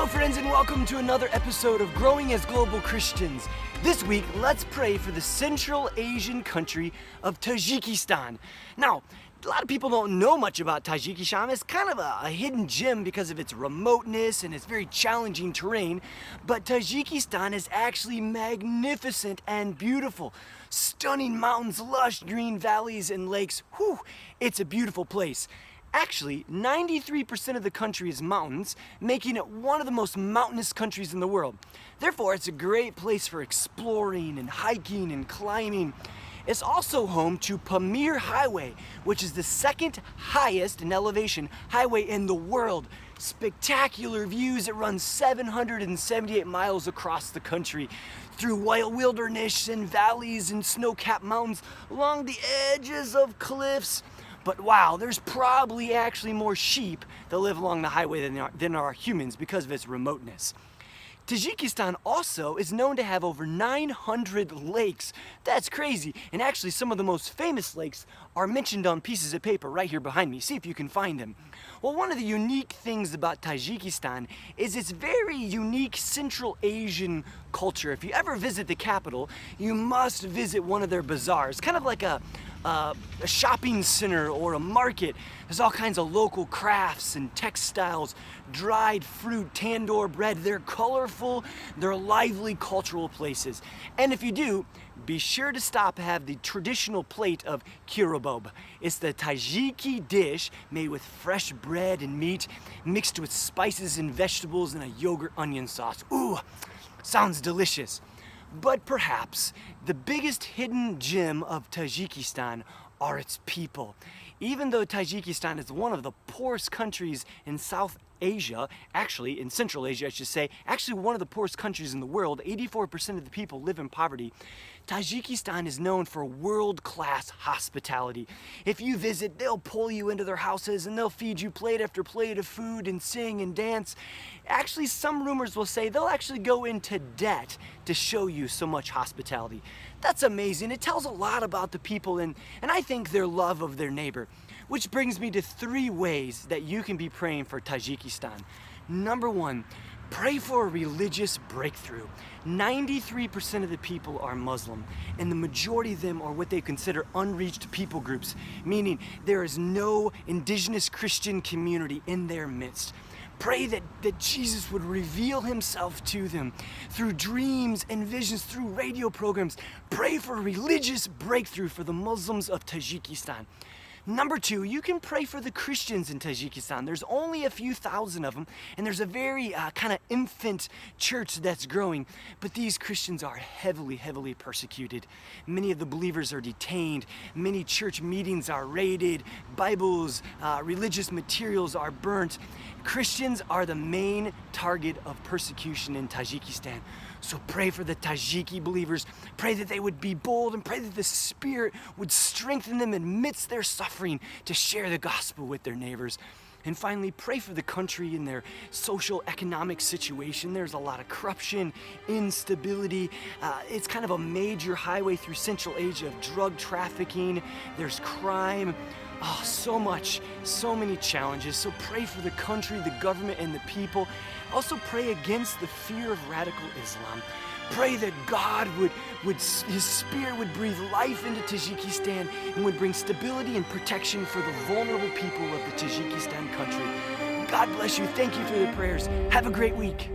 friends, and welcome to another episode of Growing as Global Christians. This week, let's pray for the Central Asian country of Tajikistan. Now, a lot of people don't know much about Tajikistan. It's kind of a hidden gem because of its remoteness and its very challenging terrain. But Tajikistan is actually magnificent and beautiful. Stunning mountains, lush green valleys, and lakes. Whew, it's a beautiful place. Actually, 93% of the country is mountains, making it one of the most mountainous countries in the world. Therefore, it's a great place for exploring and hiking and climbing. It's also home to Pamir Highway, which is the second highest in elevation highway in the world. Spectacular views. It runs 778 miles across the country through wild wilderness and valleys and snow-capped mountains along the edges of cliffs. But wow, there's probably actually more sheep that live along the highway than are humans because of its remoteness. Tajikistan also is known to have over 900 lakes. That's crazy. And actually some of the most famous lakes are mentioned on pieces of paper right here behind me. See if you can find them. Well, one of the unique things about Tajikistan is its very unique Central Asian culture. If you ever visit the capital, you must visit one of their bazaars, kind of like a shopping center or a market. There's all kinds of local crafts and textiles, dried fruit, tandoor bread. They're colorful, they're lively cultural places. And if you do, be sure to stop and have the traditional plate of kirobob. It's the Tajiki dish made with fresh bread and meat, mixed with spices and vegetables and a yogurt onion sauce. Ooh, sounds delicious. But perhaps the biggest hidden gem of Tajikistan are its people. Even though Tajikistan is one of the poorest countries in South Asia, actually in Central Asia I should say, actually one of the poorest countries in the world, 84% of the people live in poverty, Tajikistan is known for world-class hospitality. If you visit, they'll pull you into their houses and they'll feed you plate after plate of food and sing and dance. Actually, some rumors will say they'll actually go into debt to show you so much hospitality. That's amazing. It tells a lot about the people and I think their love of their neighbor. Which brings me to 3 ways that you can be praying for Tajikistan. Number 1, pray for a religious breakthrough. 93% of the people are Muslim, and the majority of them are what they consider unreached people groups, meaning there is no indigenous Christian community in their midst. Pray that Jesus would reveal himself to them through dreams and visions, through radio programs. Pray for a religious breakthrough for the Muslims of Tajikistan. Number 2, you can pray for the Christians in Tajikistan. There's only a few thousand of them, and there's a very kind of infant church that's growing, but these Christians are heavily persecuted. Many of the believers are detained, many church meetings are raided, Bibles, religious materials are burnt. Christians are the main target of persecution in Tajikistan. So pray for the Tajiki believers. Pray that they would be bold and pray that the Spirit would strengthen them amidst their suffering to share the gospel with their neighbors. And finally, pray for the country and their social economic situation. There's a lot of corruption, instability. It's kind of a major highway through Central Asia of drug trafficking. There's crime. Oh, so much, so many challenges. So pray for the country, the government, and the people. Also pray against the fear of radical Islam. Pray that God His Spirit would breathe life into Tajikistan and would bring stability and protection for the vulnerable people of the Tajikistan country. God bless you. Thank you for the prayers. Have a great week.